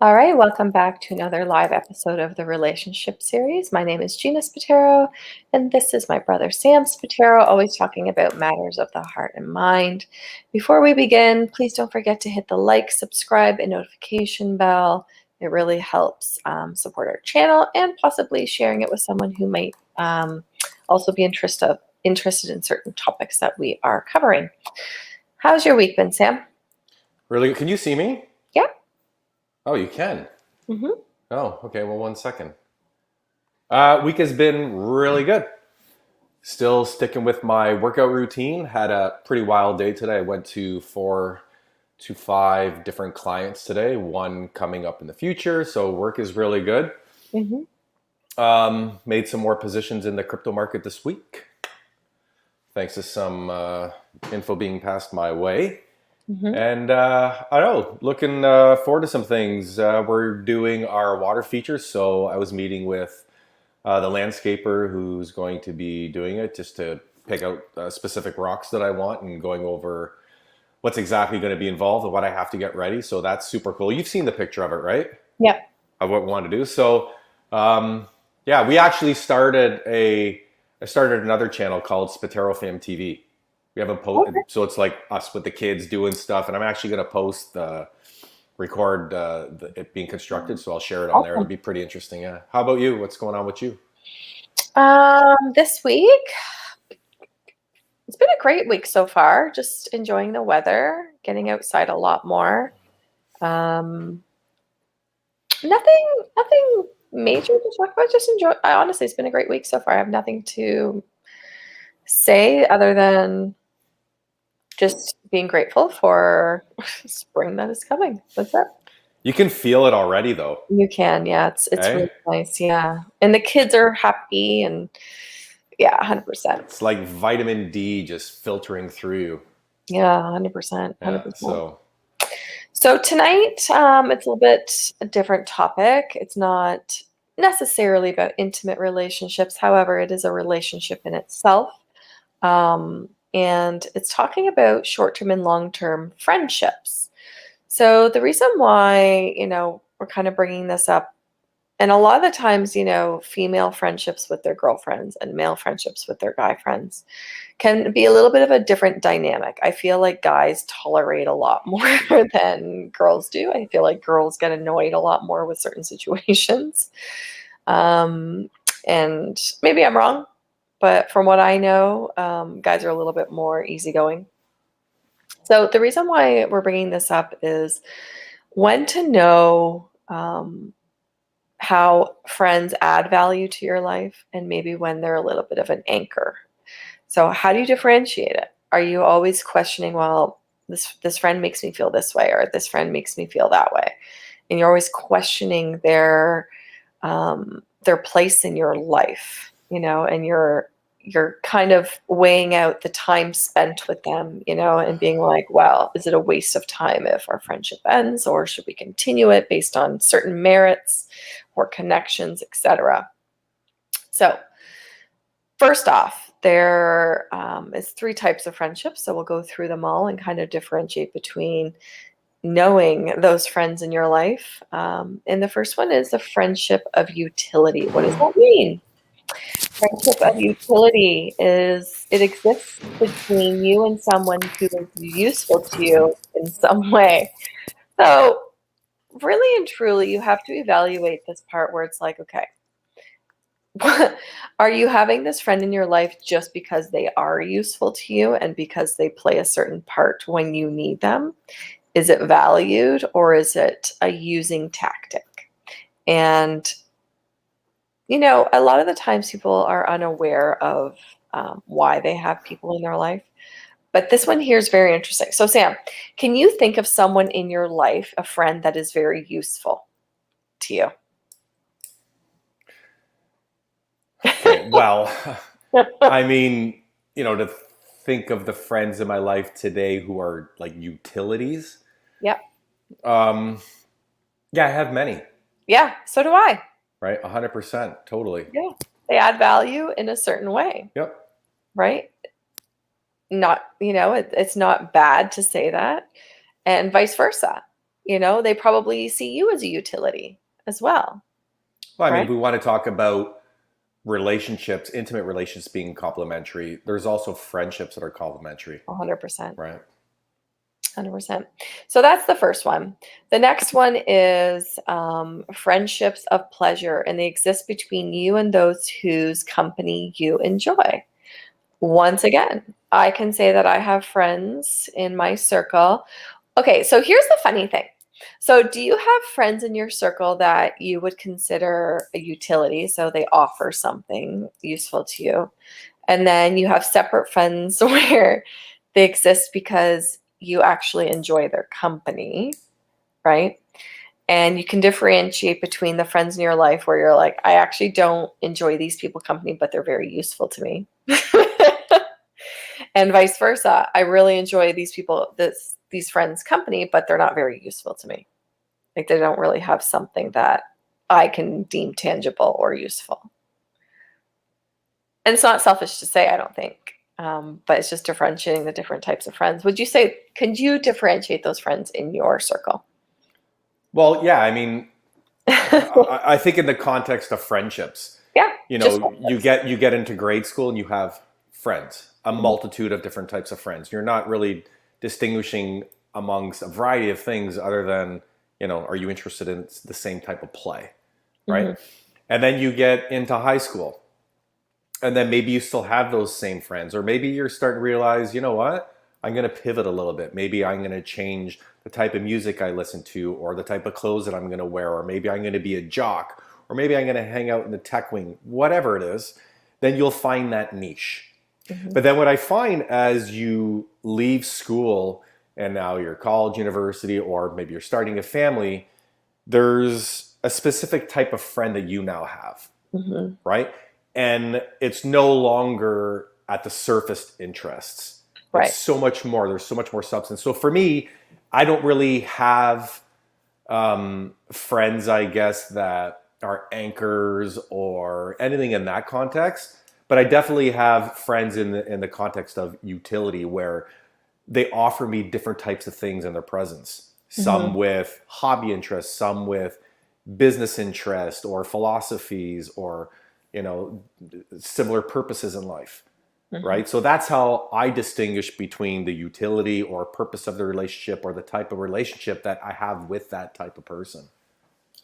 All right, welcome back to another live episode of the Relationship Series. My name is Gina Spataro, and this is my brother Sam Spataro, always talking about matters of the heart and mind. Before we begin, please don't forget to hit the like, subscribe, and notification bell. It really helps support our channel and possibly sharing it with someone who might also be interested in certain topics that we are covering. How's your week been, Sam? Really? Can you see me? Yeah. Oh, you can. Mm-hmm. Oh, okay. Well, 1 second. Week has been really good. Still sticking with my workout routine. Had a pretty wild day today. I went to 4 to 5 different clients today. One coming up in the future. So work is really good. Mm-hmm. Made some more positions in the crypto market this week, thanks to some info being passed my way. Mm-hmm. And I don't know, looking forward to some things. We're doing our water features, so I was meeting with the landscaper who's going to be doing it just to pick out specific rocks that I want and going over what's exactly going to be involved and what I have to get ready. So that's super cool. You've seen the picture of it, right? Yeah. Of what we want to do. So yeah, we actually I started another channel called Spataro Fam TV. We haven't posted, Okay. so it's like us with the kids doing stuff, and I'm actually going to post record it being constructed, so I'll share it on there. It'll Awesome. be pretty interesting. Yeah. How about you? What's going on with you? This week, it's been a great week so far. Just enjoying the weather, getting outside a lot more. Um, nothing major to talk about. Just enjoy. Honestly, it's been a great week so far. I have nothing to say other than just being grateful for spring that is coming. That's it. You can feel it already, though. You can, yeah. It's Eh? really nice, yeah. And the kids are happy, and yeah, 100%. It's like vitamin D just filtering through you. Yeah, 100%, Yeah. 100%. So So tonight, it's a little bit a different topic. It's not necessarily about intimate relationships. However, it is a relationship in itself. And it's talking about short-term and long-term friendships. So the reason why, we're kind of bringing this up, and a lot of the times, female friendships with their girlfriends and male friendships with their guy friends can be a little bit of a different dynamic. I feel like guys tolerate a lot more than girls do. I feel like girls get annoyed a lot more with certain situations. Um, and maybe I'm wrong, but from what I know, guys are a little bit more easygoing. So the reason why we're bringing this up is when to know how friends add value to your life and maybe when they're a little bit of an anchor. So how do you differentiate it? Are you always questioning, well, this friend makes me feel this way, or this friend makes me feel that way, and you're always questioning their place in your life, and you're kind of weighing out the time spent with them, and being like, well, is it a waste of time if our friendship ends, or should we continue it based on certain merits or connections, etc. So first off, there is 3 types of friendships. So we'll go through them all and kind of differentiate between knowing those friends in your life. And the first one is the friendship of utility. What does that mean? Friendship of utility is it exists between you and someone who is useful to you in some way. So really and truly, you have to evaluate this part where it's like, okay, are you having this friend in your life just because they are useful to you and because they play a certain part when you need them? Is it valued, or is it a using tactic? And, a lot of the times people are unaware of why they have people in their life. But this one here is very interesting. So, Sam, can you think of someone in your life, a friend that is very useful to you? okay, well, I mean, to think of the friends in my life today who are like utilities. Yep. Um, yeah, I have many. Yeah, so do I. Right, 100%, totally. Yeah. They add value in a certain way, Yep. right? Not, it's not bad to say that, and vice versa. they probably see you as a utility as well, Well, I mean, right? if we want to talk about relationships, intimate relationships being complementary, there's also friendships that are complementary, 100%. right? 100%. So that's the first one. The next one is friendships of pleasure, and they exist between you and those whose company you enjoy. Once again, I can say that I have friends in my circle. Okay, so here's the funny thing. So, do you have friends in your circle that you would consider a utility? So, they offer something useful to you. And then you have separate friends where they exist because you actually enjoy their company, right? And you can differentiate between the friends in your life where you're like, I actually don't enjoy these people company, but they're very useful to me. And vice versa. I really enjoy these friends company, but they're not very useful to me. Like they don't really have something that I can deem tangible or useful. And it's not selfish to say, I don't think. But it's just differentiating the different types of friends. Could you differentiate those friends in your circle? Well, yeah, I mean, I think in the context of friendships, Yeah, just you friendships. get into grade school and you have friends, a Mhm. multitude of different types of friends. You're not really distinguishing amongst a variety of things other than, are you interested in the same type of play, right? Mhm. And then you get into high school, and then maybe you still have those same friends, or maybe you're starting to realize, you know what, I'm going to pivot a little bit. Maybe I'm going to change the type of music I listen to, or the type of clothes that I'm going to wear, or maybe I'm going to be a jock, or maybe I'm going to hang out in the tech wing, whatever it is. Then you'll find that niche. Mhm. But then what I find as you leave school and now you're college, university, or maybe you're starting a family, there's a specific type of friend that you now have, Mhm. right? And it's no longer at the surface interests. It's Right. so much more. There's so much more substance. So for me, I don't really have friends, I guess, that are anchors or anything in that context. But I definitely have friends in the context of utility where they offer me different types of things in their presence. Some Mhm. with hobby interests, some with business interest or philosophies or you know similar purposes in life, Mhm. right? So that's how I distinguish between the utility or purpose of the relationship or the type of relationship that I have with that type of person.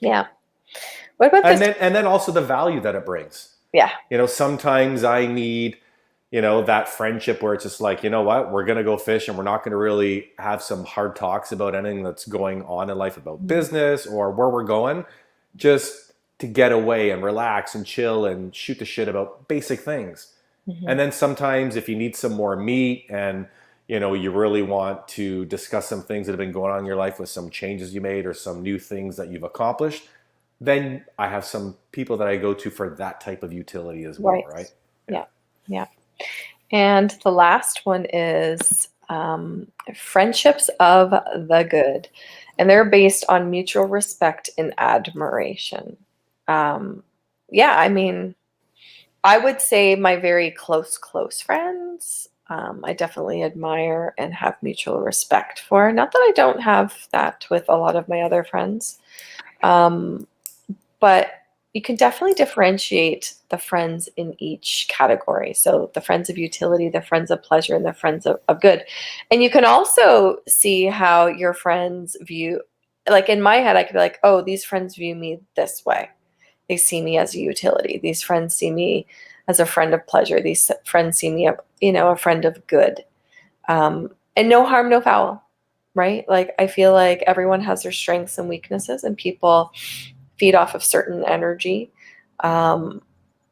Yeah. What about And this? then also the value that it brings. Yeah. Sometimes I need, that friendship where it's just like, you know what, we're going to go fish and we're not going to really have some hard talks about anything that's going on in life about Mhm. business or where we're going, just to get away and relax and chill and shoot the shit about basic things. And Mhm. then sometimes if you need some more meat and, you really want to discuss some things that have been going on in your life with some changes you made or some new things that you've accomplished, then I have some people that I go to for that type of utility as well, Right. right? Yeah. Yeah. Yeah. And the last one is friendships of the good. And they're based on mutual respect and admiration. Um, yeah, I mean, I would say my very close friends, I definitely admire and have mutual respect for. Not that I don't have that with a lot of my other friends. Um, but you can definitely differentiate the friends in each category. So the friends of utility, the friends of pleasure, and the friends of good. And you can also see how your friends view, like in my head, I could be like, oh, these friends view me this way. They see me as a utility. These friends see me as a friend of pleasure. These friends see me, a friend of good. And no harm, no foul, right? Like I feel like everyone has their strengths and weaknesses, and people feed off of certain energy. Um,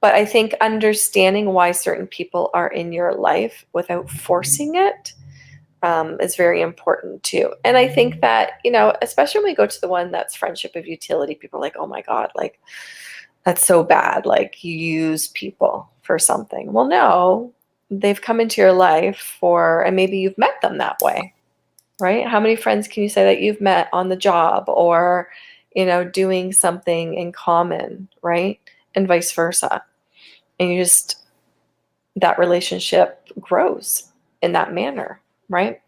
but I think understanding why certain people are in your life without forcing it is very important too. And I think that, especially when we go to the one that's friendship of utility, people are like, oh my God, like that's so bad. Like you use people for something. Well, no, they've come into your life and maybe you've met them that way, right? How many friends can you say that you've met on the job or, doing something in common, right? And vice versa. And that relationship grows in that manner, right?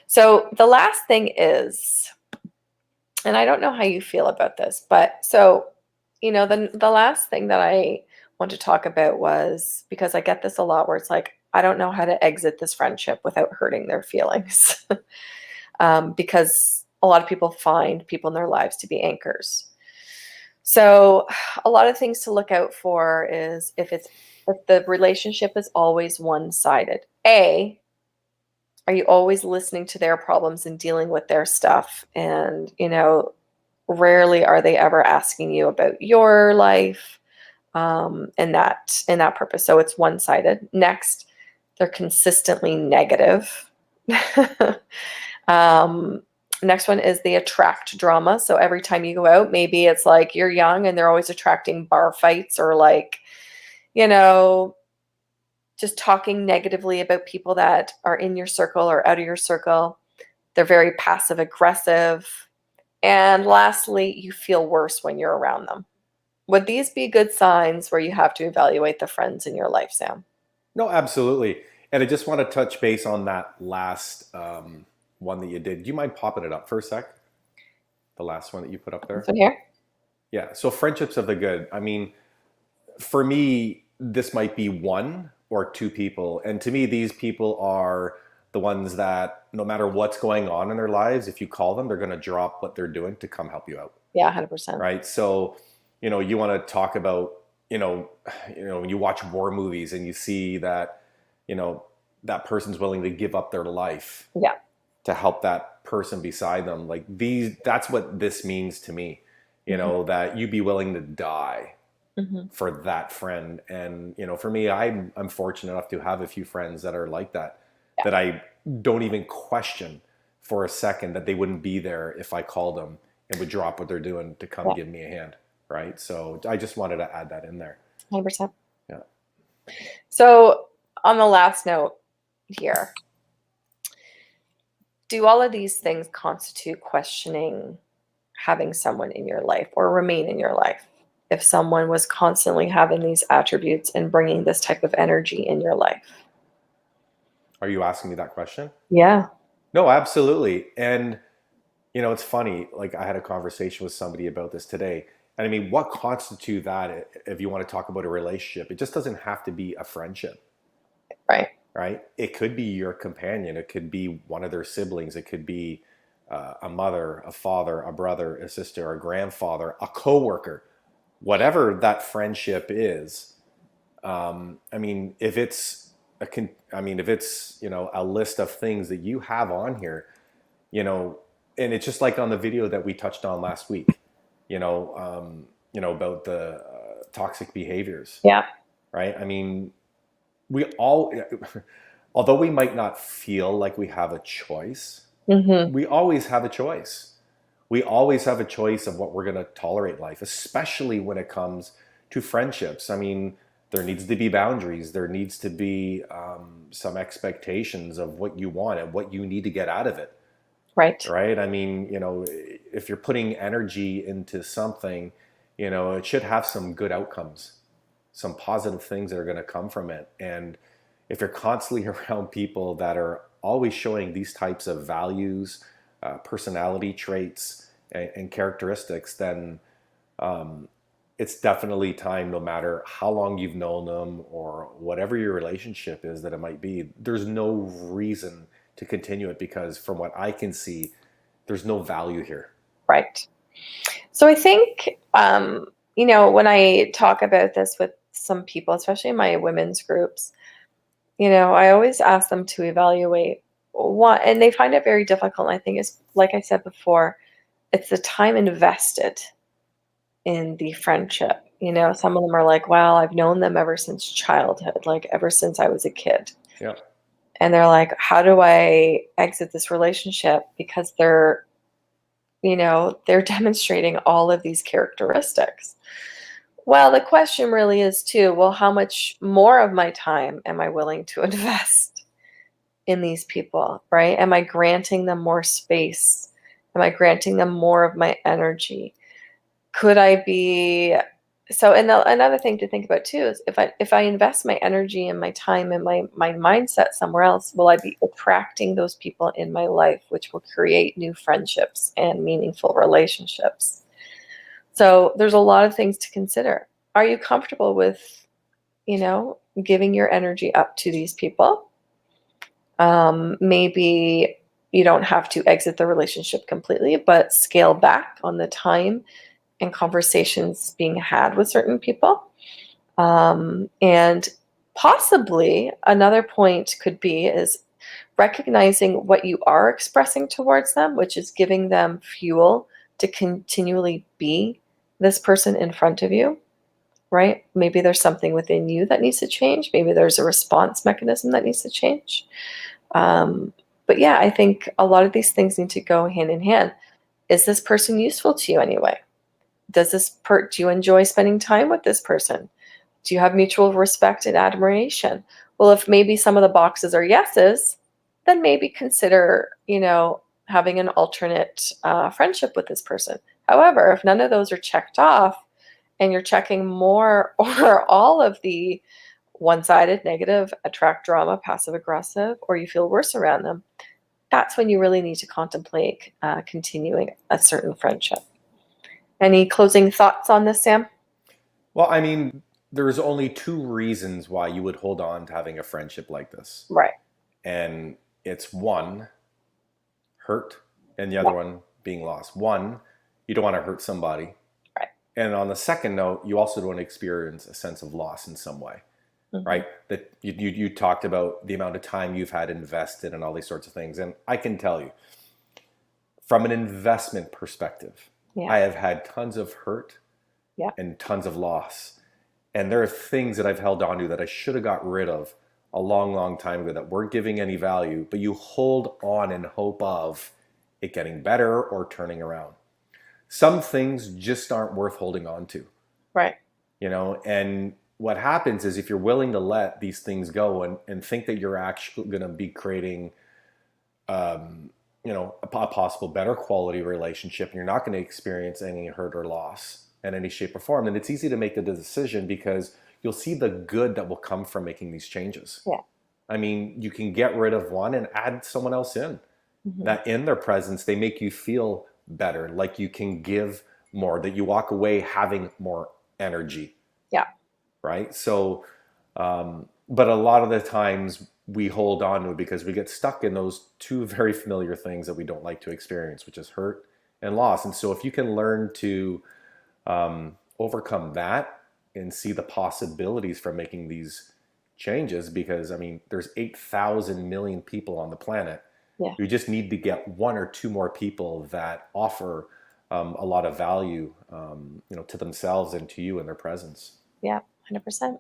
So the last thing is and I don't know how you feel about this, but so, the last thing that I want to talk about was because I get this a lot where it's like, I don't know how to exit this friendship without hurting their feelings. Because a lot of people find people in their lives to be anchors. So, a lot of things to look out for is if the relationship is always one-sided. A, are you always listening to their problems and dealing with their stuff? And, rarely are they ever asking you about your life, in that purpose. So it's one-sided. Next, they're consistently negative. um, Next one is they attract drama. So every time you go out, maybe it's like you're young and they're always attracting bar fights, or like, you know, just talking negatively about people that are in your circle or out of your circle. They're very passive aggressive. And lastly, you feel worse when you're around them. Would these be good signs where you have to evaluate the friends in your life, Sam? No, absolutely. And I just want to touch base on that last one that you did. Do you mind popping it up for a sec? The last one that you put up This there? one here? Yeah. So friendships of the good. I mean, for me, this might be one or two people. And to me, these people are the ones that no matter what's going on in their lives, if you call them, they're going to drop what they're doing to come help you out. Yeah, 100%. Right. So, you want to talk about, when you watch war movies and you see that, that person's willing to give up their life Yeah. to help that person beside them. Like that's what this means to me, that you'd be willing to die Mm-hmm. for that friend. And, for me, I'm fortunate enough to have a few friends that are like that, Yeah. that I don't even question for a second that they wouldn't be there if I called them and would drop what they're doing to come Yeah. give me a hand. Right. So I just wanted to add that in there. 100%. Yeah. So, on the last note here, do all of these things constitute questioning having someone in your life or remain in your life? If someone was constantly having these attributes and bringing this type of energy in your life? Are you asking me that question? Yeah. No, absolutely. And, it's funny. Like I had a conversation with somebody about this today. And I mean, what constitutes that if you want to talk about a relationship? It just doesn't have to be a friendship, Right. right? It could be your companion. It could be one of their siblings. It could be a mother, a father, a brother, a sister, a grandfather, a coworker, whatever that friendship is. I mean, if it's if it's a list of things that you have on here, and it's just like on the video that we touched on last week, about the toxic behaviors, Yeah. right? I mean, we all, although we might not feel like we have a choice, Mm-hmm. we always have a choice. We always have a choice of what we're going to tolerate life, especially when it comes to friendships. I mean, there needs to be boundaries. There needs to be some expectations of what you want and what you need to get out of it. Right. Right. I mean, if you're putting energy into something, it should have some good outcomes, some positive things that are going to come from it. And if you're constantly around people that are always showing these types of values, personality traits, and characteristics, then it's definitely time, no matter how long you've known them or whatever your relationship is that it might be, there's no reason to continue it because from what I can see, there's no value here. Right. So I think, when I talk about this with some people, especially in my women's groups, I always ask them to evaluate what, and they find it very difficult. I think it's, like I said before, it's the time invested in the friendship. Some of them are like, well, I've known them ever since childhood, like ever since I was a kid. Yeah. And they're like, how do I exit this relationship? Because they're demonstrating all of these characteristics. Well, the question really is too, well, how much more of my time am I willing to invest in these people, right? Am I granting them more space? Am I granting them more of my energy? Could I be So, and another thing to think about too is if I invest my energy and my time and my mindset somewhere else, will I be attracting those people in my life, which will create new friendships and meaningful relationships? So there's a lot of things to consider. Are you comfortable with, giving your energy up to these people? Maybe you don't have to exit the relationship completely, but scale back on the time and conversations being had with certain people. And possibly another point could be is recognizing what you are expressing towards them, which is giving them fuel to continually be this person in front of you, right? Maybe there's something within you that needs to change. Maybe there's a response mechanism that needs to change. Um, but yeah, I think a lot of these things need to go hand in hand. Is this person useful to you anyway? Do you enjoy spending time with this person? Do you have mutual respect and admiration? Well, if maybe some of the boxes are yeses, then maybe consider, having an alternate friendship with this person. However, if none of those are checked off and you're checking more or all of the one-sided, negative, attract drama, passive aggressive, or you feel worse around them, that's when you really need to contemplate continuing a certain friendship. Any closing thoughts on this, Sam? Well, I mean, there's only two reasons why you would hold on to having a friendship like this. Right. And it's one, hurt, and the Yeah. other one being lost. One, you don't want to hurt somebody. Right. And on the second note, you also don't want to experience a sense of loss in some way. Mm-hmm. Right? That you talked about the amount of time you've had invested and all these sorts of things. And I can tell you, from an investment perspective, Yeah. I have had tons of hurt Yeah. and tons of loss. And there are things that I've held on to that I should have got rid of a long, long time ago that weren't giving any value, but you hold on in hope of it getting better or turning around. Some things just aren't worth holding on to. Right. And what happens is if you're willing to let these things go and think that you're actually going to be creating, a possible better quality relationship, and you're not going to experience any hurt or loss in any shape or form, then it's easy to make the decision because you'll see the good that will come from making these changes. Yeah. I mean, you can get rid of one and add someone else in. Mm-hmm. That in their presence, they make you feel better, like you can give more, that you walk away having more energy. Yeah. Right? So, but a lot of the times we hold on to it because we get stuck in those two very familiar things that we don't like to experience, which is hurt and loss. And so if you can learn to overcome that and see the possibilities from making these changes, because I mean, there's 8,000 million people on the planet. Yeah. You just need to get one or two more people that offer a lot of value, to themselves and to you in their presence. Yeah, 100%.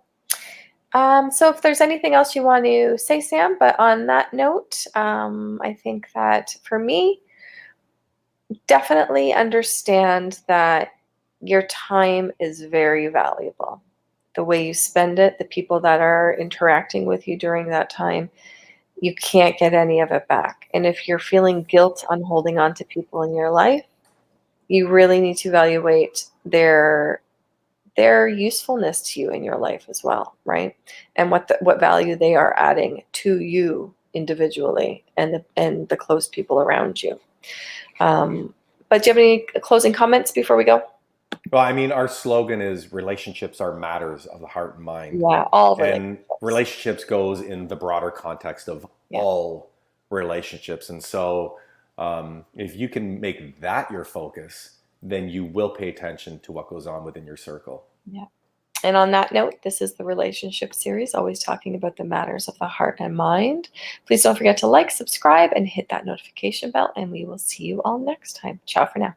So if there's anything else you want to say, Sam, but on that note, I think that for me, definitely understand that your time is very valuable. The way you spend it, the people that are interacting with you during that time, you can't get any of it back. And if you're feeling guilt on holding on to people in your life, you really need to evaluate their usefulness to you in your life as well, right? And what value they are adding to you individually and the close people around you. But do you have any closing comments before we go? Well, I mean, our slogan is relationships are matters of the heart and mind. Yeah, all and relationships goes in the broader context of all relationships. And so if you can make that your focus, then you will pay attention to what goes on within your circle. Yeah. And on that note, this is the relationship series, always talking about the matters of the heart and mind. Please don't forget to like, subscribe, and hit that notification bell, and we will see you all next time. Ciao for now.